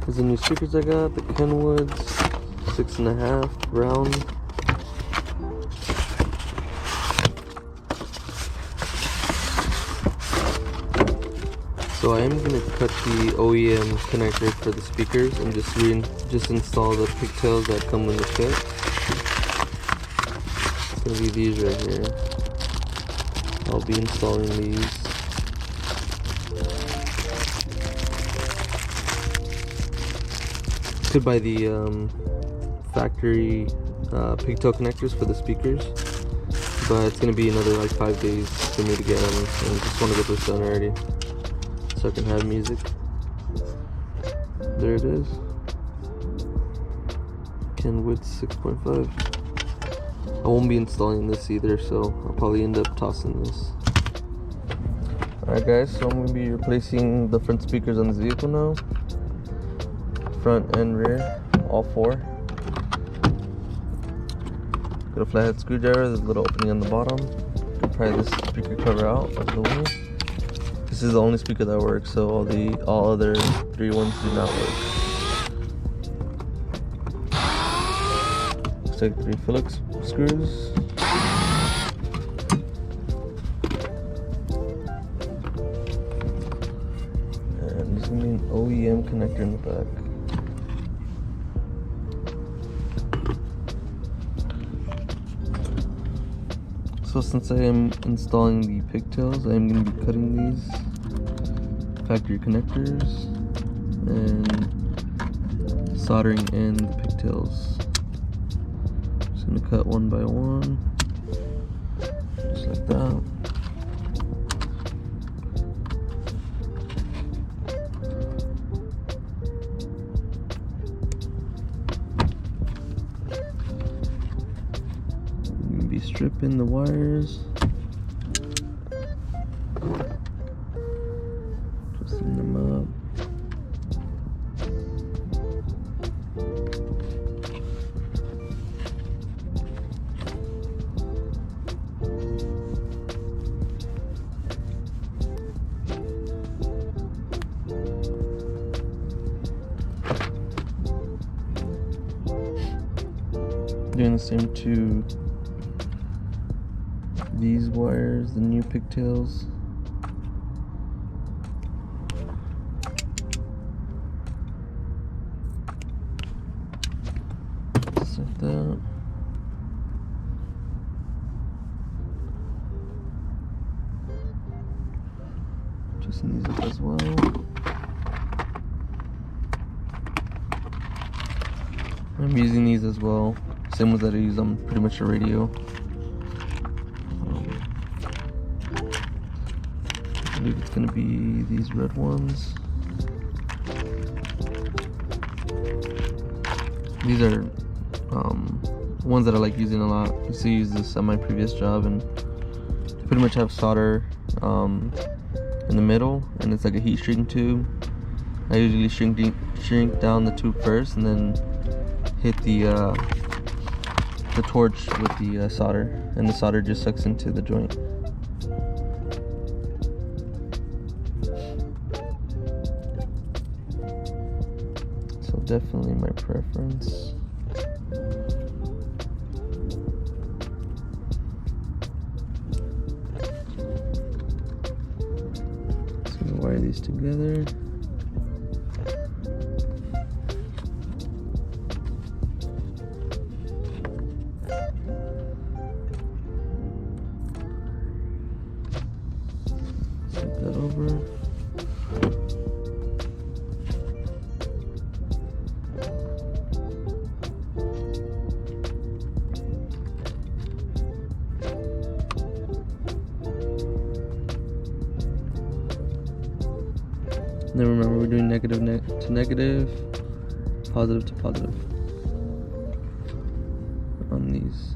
These are the new speakers I got, the Kenwoods 6.5 round. So I am going to cut the OEM connector for the speakers and just install the pigtails that come in the kit. It's going to be these right here. I'll be installing these. Could buy the factory pigtail connectors for the speakers, but it's going to be another like 5 days for me to get them, and I just want to get this done already so I can have music. There it is. Kenwood 6.5. I won't be installing this either, so I'll probably end up tossing this. Alright guys, so I'm going to be replacing the front speakers on this vehicle now. Front and rear, all four. Got a flathead screwdriver, there's a little opening on the bottom. Can pry this speaker cover out of the way. This is the only speaker that works, so all other 3 ones do not work. Looks like 3 Phillips screws. And there's gonna be an OEM connector in the back. So since I am installing the pigtails, I am going to be cutting these factory connectors and soldering in the pigtails. Just going to cut one by one, just like that. Be stripping the wires, twisting them up. Doing the same to these wires, the new pigtails. Just like that. Twisting these up as well. I'm using these as well. Same ones that I use on pretty much a radio. I believe it's going to be these red ones. These are ones that I like using a lot. I used to use this at my previous job, and they pretty much have solder in the middle, and it's like a heat shrink tube. I usually shrink down the tube first, and then hit the torch with the solder, and the solder just sucks into the joint. So definitely my preference. So I'm gonna wire these together. Flip that over. Then remember, we're doing negative to negative, positive to positive on these.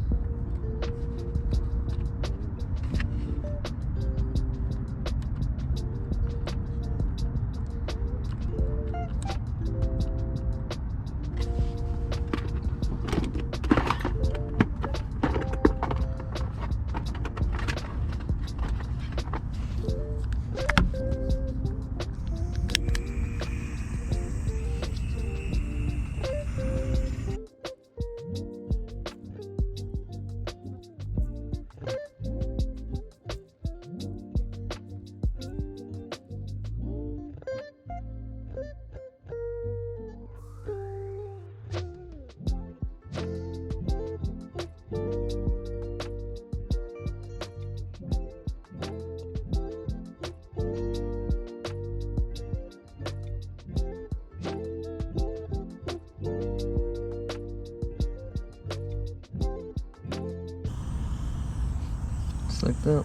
that.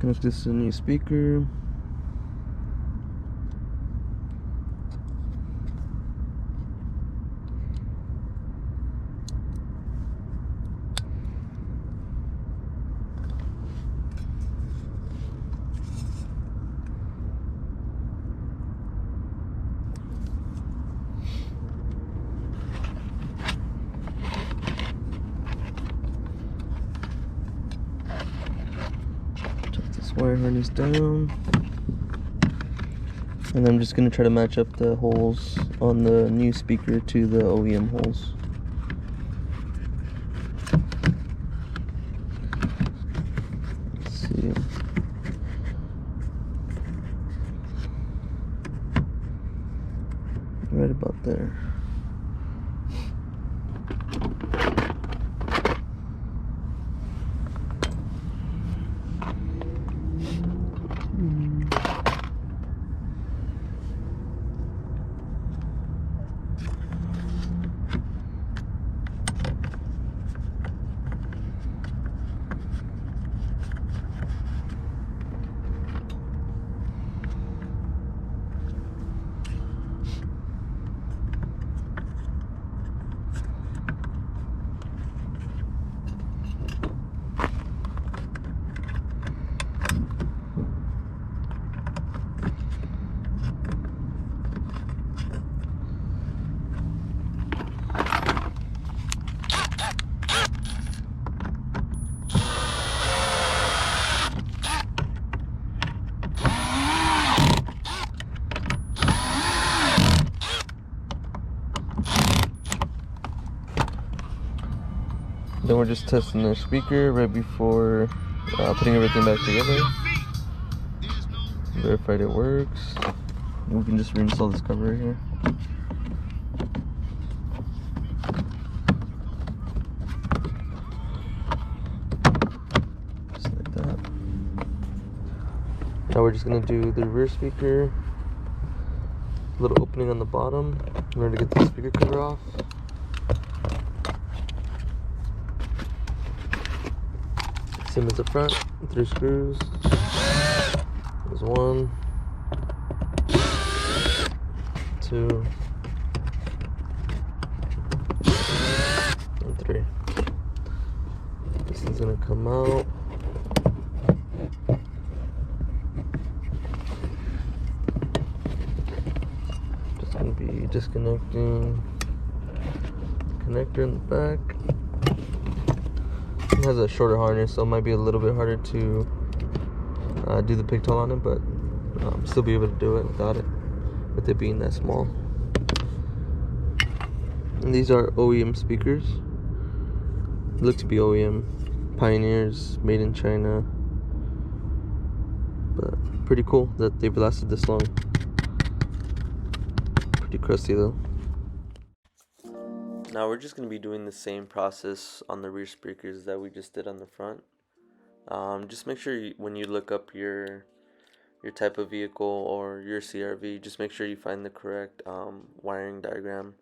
Connect this to a new speaker. Wire harness down, and I'm just going to try to match up the holes on the new speaker to the OEM holes. Let's see. Right about there. Then we're just testing the speaker right before putting everything back together. Verified it works. We can just reinstall this cover right here. Just like that. Now we're just gonna do the rear speaker. Little opening on the bottom in order to get the speaker cover off. Same as the front, 3 screws. There's 1, 2, and 3. This is gonna come out. Just gonna be disconnecting the connector in the back. It has a shorter harness, so it might be a little bit harder to do the pigtail on it, but still be able to do it without it, with it being that small. And these are OEM speakers. Look to be OEM, Pioneers, made in China, but pretty cool that they've lasted this long. Pretty crusty though. Now we're just going to be doing the same process on the rear speakers that we just did on the front. Just make sure when you look up your type of vehicle or your CRV, just make sure you find the correct wiring diagram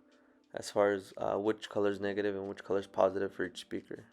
as far as which color is negative and which color is positive for each speaker.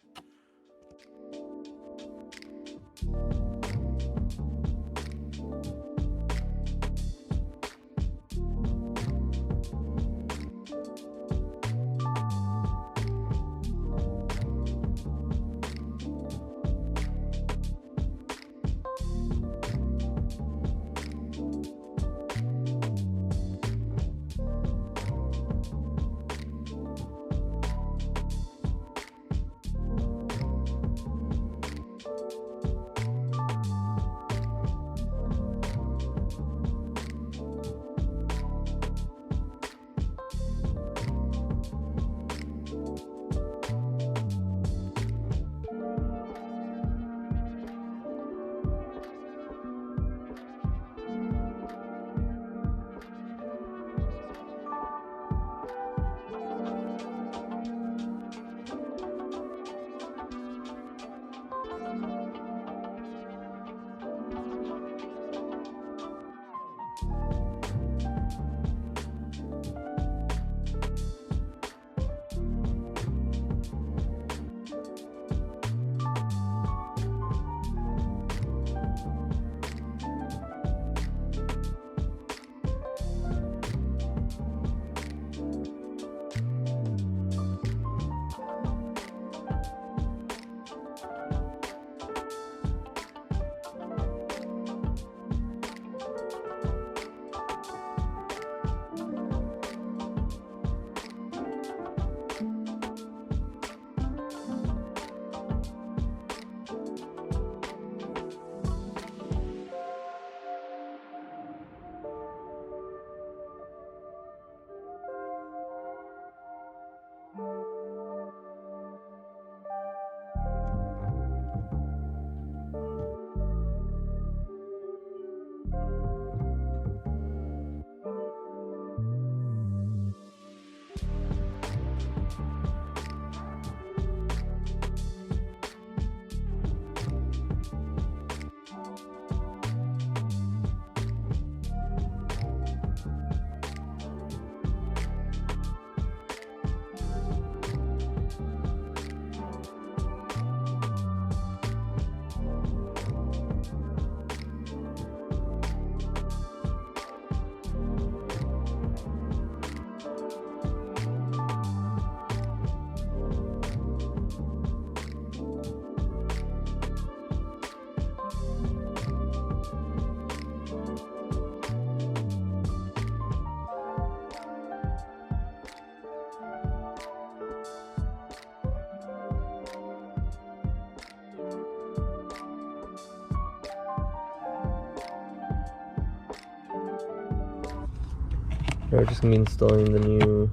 We're just gonna be installing the new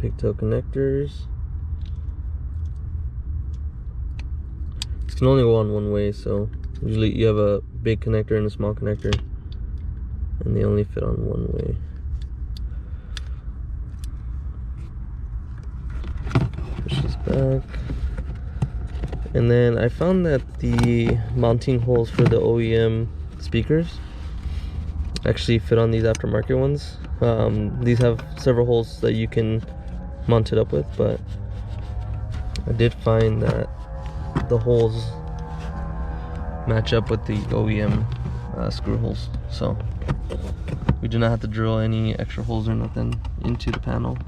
pigtail connectors. This can only go on one way, so usually you have a big connector and a small connector, and they only fit on one way. Push this back. And then I found that the mounting holes for the OEM speakers actually fit on these aftermarket ones. These have several holes that you can mount it up with, but I did find that the holes match up with the OEM screw holes, so we do not have to drill any extra holes or nothing into the panel.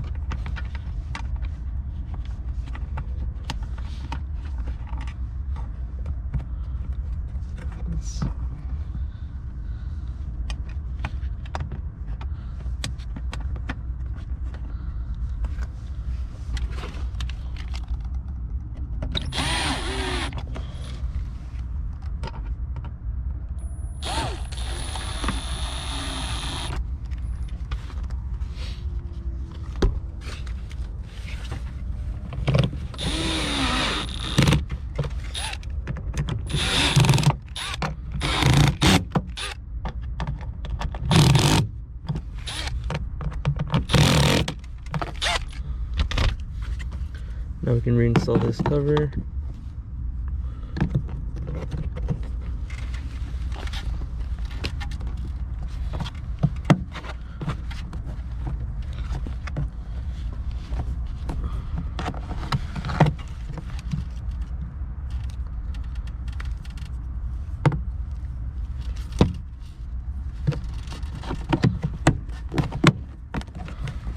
Now we can reinstall this cover.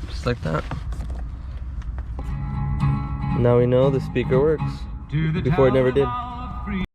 Just like that. Now we know the speaker works. Before it never did.